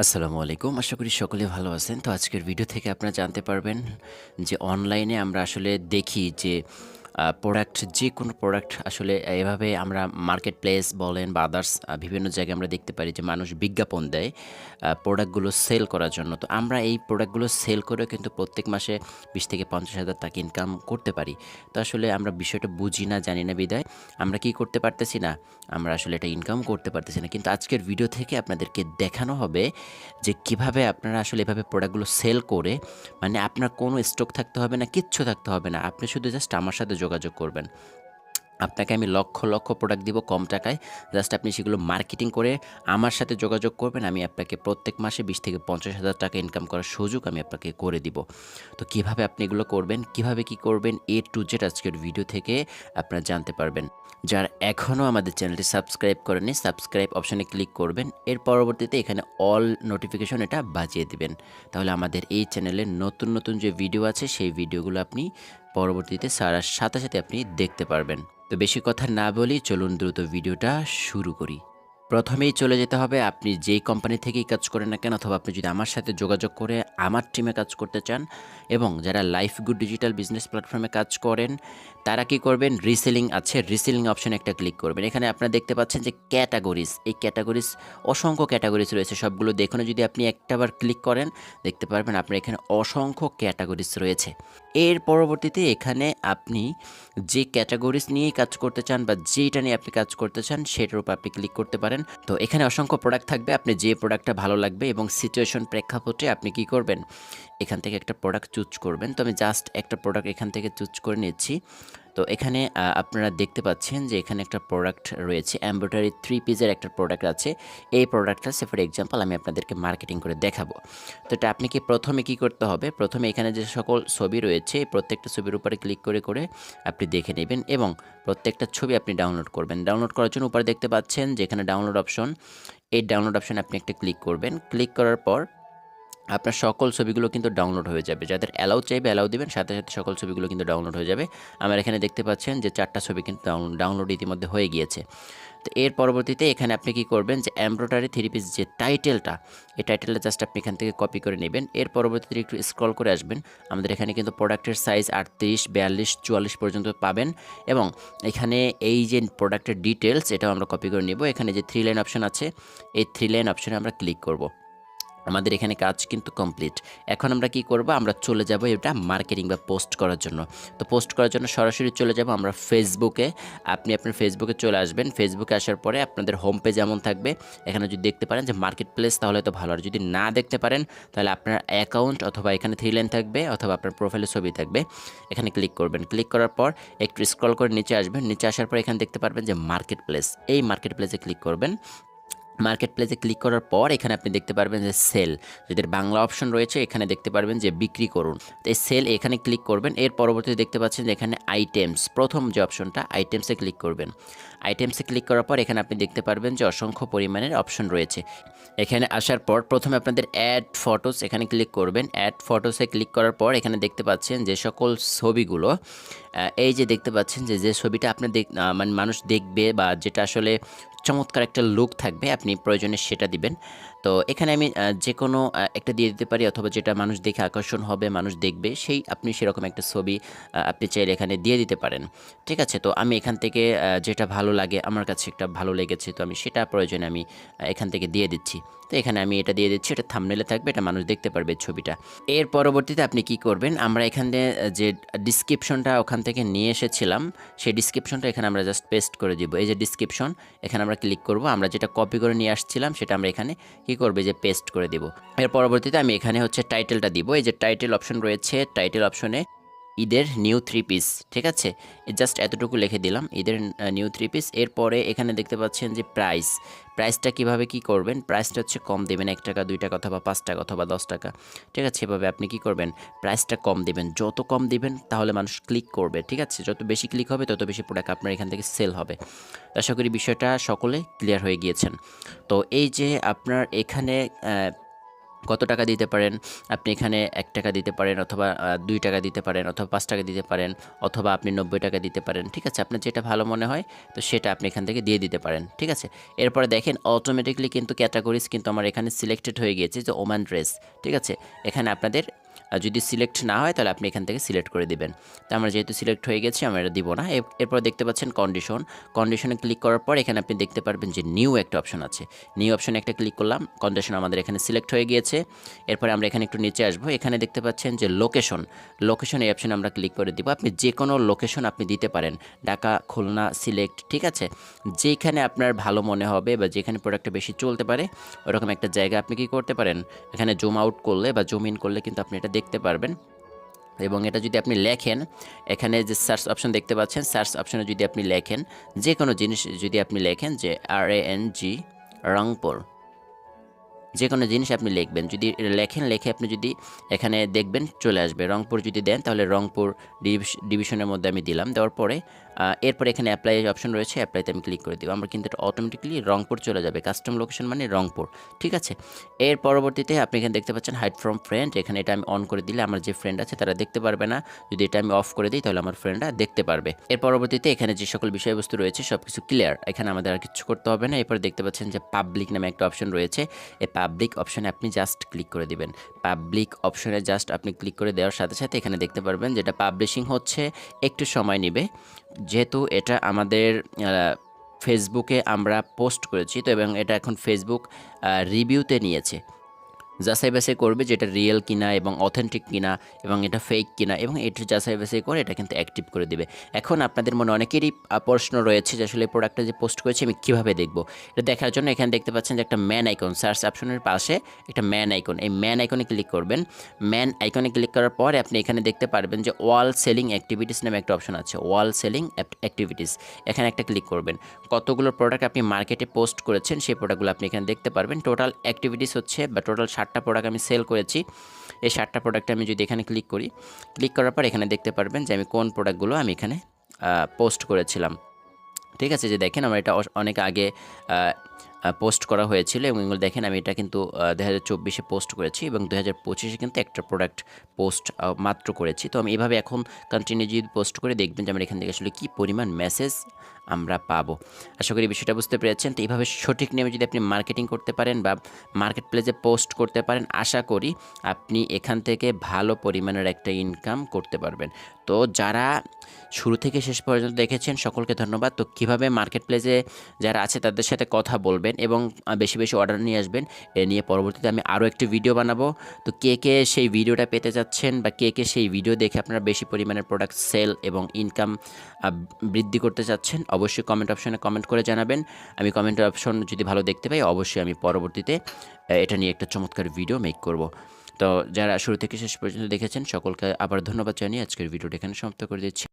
আসসালামু আলাইকুম। আশা করি সকলে ভালো আছেন। তো আজকের ভিডিও থেকে আপনারা জানতে পারবেন যে অনলাইনে আমরা আসলে দেখি যে প্রোডাক্ট যেকোনো প্রোডাক্ট আসলে এভাবে আমরা মার্কেট প্লেস বলেন বা আদার্স বিভিন্ন জায়গায় আমরা দেখতে পারি যে মানুষ বিজ্ঞাপন দেয় প্রোডাক্টগুলো সেল করার জন্য। তো আমরা এই প্রোডাক্টগুলো সেল করেও কিন্তু প্রত্যেক মাসে ২০ থেকে ৫০,০০০ টাকা ইনকাম করতে পারি। তো আসলে আমরা বিষয়টা বুঝি না, জানি না বিধায় আমরা কি করতে পারতেছি না? আমরা আসলে এটা ইনকাম করতে পারতেছি না। কিন্তু আজকের ভিডিও থেকে আপনাদেরকে দেখানো হবে যে কিভাবে আপনারা আসলে এভাবে প্রোডাক্টগুলো সেল করে মানে আপনার কোনো স্টক থাকতে হবে না, কিচ্ছু থাকতে হবে না। আপনি শুধু জাস্ট আমার সাথে যোগাযোগ করবেন। আপনাকে আমি লক্ষ, লক্ষ প্রোডাক্ট দিব কম টাকায়। জাস্ট আপনি সেগুলো মার্কেটিং করে আমার সাথে যোগাযোগ করবেন। আমি আপনাকে প্রত্যেক মাসে ২০ থেকে ৫০,০০০ টাকা ইনকাম করার সুযোগ আমি আপনাকে করে দিব। তো কিভাবে আপনি এগুলো করবেন, কিভাবে কি করবেন A to Z আজকের ভিডিও থেকে আপনারা জানতে পারবেন। যারা এখনও আমাদের চ্যানেলটি সাবস্ক্রাইব করেননি, সাবস্ক্রাইব অপশনে ক্লিক করবেন। এর পরবর্তীতে এখানে অল নোটিফিকেশন এটা বাজিয়ে দিবেন। তাহলে আমাদের এই চ্যানেলে নতুন, নতুন যে ভিডিও আছে সেই ভিডিওগুলো আপনি পরবর্তীতে ছাড়ার সাথে, সাথে আপনি দেখতে পারবেন। তো বেশি কথা না বলি চলুন দ্রুত ভিডিওটা শুরু করি। প্রথমেই চলে যেতে হবে আপনি যেই কোম্পানি থেকেই কাজ করেন না কেন অথবা আপনি যদি আমার সাথে যোগাযোগ করে আমার টিমে কাজ করতে চান এবং যারা লাইফ গুড ডিজিটাল বিজনেস প্ল্যাটফর্মে কাজ করেন তারা কি করবেন রিসেলিং আছে রিসেলিং অপশনে একটা ক্লিক করবেন। এখানে আপনারা দেখতে পাচ্ছেন যে ক্যাটাগরিজ, এই ক্যাটাগরিজ অসংখ্য ক্যাটাগরিজ রয়েছে, সবগুলো দেখুন। যদি আপনি একটাবার ক্লিক করেন দেখতে পারবেন আপনার এখানে অসংখ্য ক্যাটাগরিজ রয়েছে। এর পরবর্তীতে এখানে আপনি যে ক্যাটাগরিজ নিয়েই কাজ করতে চান বা যেটা নিয়ে আপনি কাজ করতে চান সেটার উপর আপনি ক্লিক করতে পারেন। তো এখানে অসংখ্য প্রোডাক্ট থাকবে, আপনি যে প্রোডাক্টটা ভালো লাগবে এবং সিচুয়েশন প্রেক্ষাপটে আপনি কি করবেন এখান থেকে একটা প্রোডাক্ট চুজ করবেন। তো আমি জাস্ট একটা প্রোডাক্ট এখান থেকে চুজ করে নিচ্ছি। তো এখানে আপনারা দেখতে পাচ্ছেন যে এখানে একটা প্রোডাক্ট রয়েছে, এমব্রয়ডারি 3 পিসের একটা প্রোডাক্ট আছে। এই প্রোডাক্টটা সে ফর এক্সাম্পল আমি আপনাদেরকে মার্কেটিং করে দেখাবো। তো এটা আপনি কি প্রথমে কি করতে হবে, প্রথমে এখানে যে সকল ছবি রয়েছে প্রত্যেকটা ছবির উপরে ক্লিক করে করে আপনি দেখে নেবেন এবং প্রত্যেকটা ছবি আপনি ডাউনলোড করবেন। ডাউনলোড করার জন্য উপরে দেখতে পাচ্ছেন যে এখানে ডাউনলোড অপশন, এই ডাউনলোড অপশনে আপনি একটা ক্লিক করবেন। ক্লিক করার পর আপনার সকল ছবিগুলো কিন্তু ডাউনলোড হয়ে যাবে। যাদের অ্যালাউ চাইবে অ্যালাউ দিবেন, সাথে, সাথে সকল ছবিগুলো কিন্তু ডাউনলোড হয়ে যাবে। আমার এখানে দেখতে পাচ্ছেন যে ৪ টা ছবি কিন্তু ডাউনলোড ইতিমধ্যে হয়ে গিয়েছে। তো এর পরবর্তীতে এখানে আপনি কি করবেন যে এমব্রয়ডারি 3 পিস যে টাইটেলটা, এই টাইটেলটা জাস্ট আপনি এখান থেকে কপি করে নেবেন। এর পরবর্তীতে একটু স্ক্রল করে আসবেন। আমাদের এখানে কিন্তু প্রোডাক্টের সাইজ ৩৮, ৪২, ৪৪ পর্যন্ত পাবেন এবং এখানে এই যে প্রোডাক্টের ডিটেইলস এটাও আমরা কপি করে নেব। এখানে যে 3 লাইন অপশন আছে, এই 3 লাইন অপশনে আমরা ক্লিক করব। আমাদের এখানে কাজ কিন্তু কমপ্লিট। এখন আমরা কি করব, আমরা চলে যাব এটা মার্কেটিং বা পোস্ট করার জন্য। তো পোস্ট করার জন্য সরাসরি চলে যাব আমরা ফেসবুকে। আপনি আপনার ফেসবুকে চলে আসবেন। ফেসবুকে আসার পরে আপনাদের হোম পেজ এমন থাকবে। এখানে যদি দেখতে পারেন যে মার্কেট প্লেস তাহলে তো ভালো। আর যদি না দেখতে পারেন তাহলে আপনার অ্যাকাউন্ট অথবা এখানে 3 লাইন থাকবে অথবা আপনার প্রোফাইলের ছবি থাকবে। এখানে ক্লিক করবেন। ক্লিক করার পর একটু স্ক্রল করে নিচে আসবেন। নিচে আসার পর এখানে দেখতে পারবেন যে মার্কেট প্লেস। এই মার্কেট প্লেসে ক্লিক করবেন। মার্কেট প্লেসে ক্লিক করার পর এখানে আপনি দেখতে পারবেন যে সেল, যাদের বাংলা অপশন রয়েছে এখানে দেখতে পারবেন যে বিক্রি করুন। তো এই সেল এখানে ক্লিক করবেন। এর পরবর্তীতে দেখতে পাচ্ছেন যে এখানে আইটেমস, প্রথম যে অপশনটা আইটেমসে ক্লিক করবেন। আইটেমসে ক্লিক করার পর এখানে আপনি দেখতে পারবেন যে অসংখ্য পরিমাণের অপশন রয়েছে। এখানে আসার পর প্রথমে আপনাদের অ্যাড ফটোস এখানে ক্লিক করবেন। অ্যাড ফটোসে ক্লিক করার পর এখানে দেখতে পাচ্ছেন যে সকল ছবিগুলো এই যে দেখতে পাচ্ছেন যে যে ছবিটা আপনার মানে মানুষ দেখবে বা যেটা আসলে চমৎকার একটা লুক থাকবে আপনি প্রয়োজনে সেটা দিবেন। তো এখানে আমি যেকোনো একটা দিয়ে দিতে পারি অথবা যেটা মানুষ দেখে আকর্ষণ হবে, মানুষ দেখবে সেই আপনি সেরকম একটা ছবি আপনি চাইলে এখানে দিয়ে দিতে পারেন। ঠিক আছে? তো আমি এখান থেকে যেটা ভালো লাগে, আমার কাছে একটা ভালো লেগেছে তো আমি সেটা প্রয়োজনে আমি এখান থেকে দিয়ে দিচ্ছি। তো এখানে আমি এটা দিয়ে দিচ্ছি, এটা থাম্বনেইলে থাকবে, এটা মানুষ দেখতে পারবে ছবিটা। এর পরবর্তীতে আপনি কি করবেন, আমরা এখানে যে ডেসক্রিপশনটা ওখান থেকে নিয়ে এসেছিলাম সেই ডেসক্রিপশনটা এখানে আমরা জাস্ট পেস্ট করে দিব। এই যে ডেসক্রিপশন এখানে আমরা ক্লিক করব। আমরা যেটা কপি করে নিয়ে আসছিলাম সেটা আমরা এখানে কি করবে যে পেস্ট করে দিব। এর পরবর্তীতে আমি এখানে হচ্ছে টাইটেলটা দিব। এই যে টাইটেল অপশন রয়েছে, টাইটেল অপশনে ঈদের নিউ 3 পিস, ঠিক আছে? জাস্ট এতটুকু লিখে দিলাম ঈদের নিউ 3 পিস। এরপরে এখানে দেখতে পাচ্ছেন যে প্রাইসটা কিভাবে কি করবেন, প্রাইসটা হচ্ছে কম দেবেন, ১ টাকা ২ টাকা অথবা ৫ টাকা অথবা ১০ টাকা, ঠিক আছে? এভাবে আপনি কি করবেন প্রাইসটা কম দিবেন। যত কম দিবেন তাহলে মানুষ ক্লিক করবে, ঠিক আছে? যত বেশি ক্লিক হবে তত বেশি প্রোডাক্ট আপনার এখান থেকে সেল হবে। তো আশা করি বিষয়টা সকলে ক্লিয়ার হয়ে গিয়েছেন। তো এই যে আপনার এখানে কত টাকা দিতে পারেন, আপনি এখানে ৳১ দিতে পারেন অথবা ৳২ দিতে পারেন অথবা ৳৫ দিতে পারেন অথবা আপনি ৳৯০ দিতে পারেন। ঠিক আছে? আপনার যেটা ভালো মনে হয় তো সেটা আপনি এখান থেকে দিয়ে দিতে পারেন। ঠিক আছে? এরপরে দেখেন অটোমেটিক্যালি কিন্তু ক্যাটাগরিজ কিন্তু আমার এখানে সিলেক্টেড হয়ে গিয়েছে যে ওমান ড্রেস। ঠিক আছে? এখানে আপনাদের যদি সিলেক্ট না হয় তাহলে আপনি এখান থেকে সিলেক্ট করে দিবেন। তো আমার যেহেতু সিলেক্ট হয়ে গেছে আমি এটা দিব না। এরপর দেখতে পাচ্ছেন কন্ডিশন। কন্ডিশনে ক্লিক করার পর এখানে আপনি দেখতে পারবেন যে নিউ একটা অপশন আছে। নিউ অপশনে একটা ক্লিক করলাম। কন্ডিশন আমাদের এখানে সিলেক্ট হয়ে গিয়েছে। এরপরে আমরা এখানে একটু নিচে আসবো। এখানে দেখতে পাচ্ছেন যে লোকেশন। লোকেশন এই অপশনে আমরা ক্লিক করে দিব। আপনি যেকোনো লোকেশন আপনি দিতে পারেন। ঢাকা, খুলনা, সিলেক্ট, ঠিক আছে? যেখানে আপনার ভালো মনে হবে বা যেখানে প্রোডাক্টটা বেশি চলতে পারে ওরকম একটা জায়গা আপনি কি করতে পারেন? এখানে জুম আউট করলে বা জুম ইন করলে কিন্তু আপনি এটা দেখতে পারবেন। এবং এটা যদি আপনি লেখেন, এখানে যে সার্চ অপশন দেখতে পাচ্ছেন, সার্চ অপশনে যদি আপনি লেখেন, যেকোনো জিনিস যদি আপনি লেখেন যে RANG রংপুর, যেকোনো জিনিস আপনি লিখবেন। যদি লেখেন, লিখে আপনি যদি এখানে দেখবেন চলে আসবে। রংপুর যদি দেন তাহলে রংপুর ডিভিশনের মধ্যে আমি দিলাম। দেওয়ার পরে এরপরে এখানে অ্যাপ্লাই অপশন রয়েছে, অ্যাপ্লাইতে আমি ক্লিক করে দিব। আমরা কিন্তু এটা অটোমেটিক্যালি রংপুর চলে যাবে। কাস্টম লোকেশন মানে রংপুর। ঠিক আছে? এর পরবর্তীতে আপনি এখানে দেখতে পাচ্ছেন হাইড ফ্রম ফ্রেন্ড। এখানে এটা আমি অন করে দিলে আমার যে ফ্রেন্ড আছে তারা দেখতে পারবে না। যদি এটা আমি অফ করে দিই তাহলে আমার ফ্রেন্ডরা দেখতে পারবে। এর পরবর্তীতে এখানে যে সকল বিষয়বস্তু রয়েছে সবকিছু ক্লিয়ার। এখানে আমাদের আর কিছু করতে হবে না। এরপর দেখতে পাচ্ছেন যে পাবলিক নামে একটা অপশন রয়েছে। এই পাবলিক অপশনে আপনি জাস্ট ক্লিক করে দিবেন। পাবলিক অপশনে জাস্ট আপনি ক্লিক করে দেওয়ার সাথে সাথে এখানে দেখতে পারবেন যেটা পাবলিশিং হচ্ছে, একটু সময় নেবে। যেহেতু এটা আমাদের ফেসবুকে আমরা পোস্ট করেছি তো, এবং এটা এখন ফেসবুক রিভিউতে নিয়েছে। যাচাই বাছাই করবে যে এটা রিয়েল কিনা এবং অথেন্টিক কিনা এবং এটা ফেক কিনা, এবং এটা যাচাই বাছাই করে এটা কিন্তু অ্যাক্টিভ করে দিবে। এখন আপনাদের মনে অনেকেরই প্রশ্ন রয়েছে যে আসলে প্রোডাক্টটা যে পোস্ট করেছি আমি কীভাবে দেখব? এটা দেখার জন্য এখানে দেখতে পাচ্ছেন যে একটা ম্যান আইকন, সার্চ অপশনের পাশে একটা ম্যান আইকন, এই ম্যান আইকনে ক্লিক করবেন। ম্যান আইকনে ক্লিক করার পরে আপনি এখানে দেখতে পারবেন যে ওয়াল সেলিং অ্যাক্টিভিটিস নামে একটা অপশন আছে। ওয়াল সেলিং অ্যাক্টিভিটিস, এখানে একটা ক্লিক করবেন। কতগুলো প্রোডাক্ট আপনি মার্কেটে পোস্ট করেছেন সেই প্রোডাক্টগুলো আপনি এখানে দেখতে পারবেন। টোটাল অ্যাক্টিভিটিস হচ্ছে বা টোটাল 60টা প্রোডাক্ট আমি সেল করেছি। এই 60টা প্রোডাক্টে আমি যদি এখানে ক্লিক করি, ক্লিক করার পর এখানে দেখতে পারবেন যে আমি কোন প্রোডাক্টগুলো আমি এখানে পোস্ট করেছিলাম। ঠিক আছে? যে দেখেন আমার এটা অনেক আগে পোস্ট করা হয়েছিল এবং এগুলো দেখেন আমি এটা কিন্তু 2024-এ পোস্ট করেছি এবং 2025-এ কিন্তু একটা প্রোডাক্ট পোস্ট মাত্র করেছি। তো আমি এভাবে এখন কন্টিনিউ যদি পোস্ট করে দেখবেন যে আমরা এখান থেকে আসলে কী পরিমাণ মেসেজ আমরা পাবো। আশা করি বিষয়টা বুঝতে পেরেছেন। তো এইভাবে সঠিক নিয়মে যদি আপনি মার্কেটিং করতে পারেন বা মার্কেট প্লেসে পোস্ট করতে পারেন, আশা করি আপনি এখান থেকে ভালো পরিমাণের একটা ইনকাম করতে পারবেন। তো যারা শুরু থেকে শেষ পর্যন্ত দেখেছেন সকলকে ধন্যবাদ। তো কীভাবে মার্কেট প্লেসে যারা আছে তাদের সাথে কথা বলবেন এবং বেশি বেশি অর্ডার নিয়ে আসবেন, এ নিয়ে পরবর্তীতে আমি আরও একটি ভিডিও বানাবো। তো কে কে সেই ভিডিওটা পেতে যাচ্ছেন বা কে কে সেই ভিডিও দেখে আপনারা বেশি পরিমাণের প্রোডাক্ট সেল এবং ইনকাম বৃদ্ধি করতে চাচ্ছেন, অবশ্যই কমেন্ট অপশনে কমেন্ট করে জানাবেন। আমি কমেন্ট অপশন যদি ভালো দেখতে পাই অবশ্যই আমি পরবর্তীতে এটা নিয়ে একটা চমৎকার ভিডিও মেক করব। তো যারা শুরু থেকে শেষ পর্যন্ত দেখেছেন সকলকে আবার ধন্যবাদ জানিয়ে আজকের ভিডিওটা এখানে সমাপ্ত করে দিচ্ছি।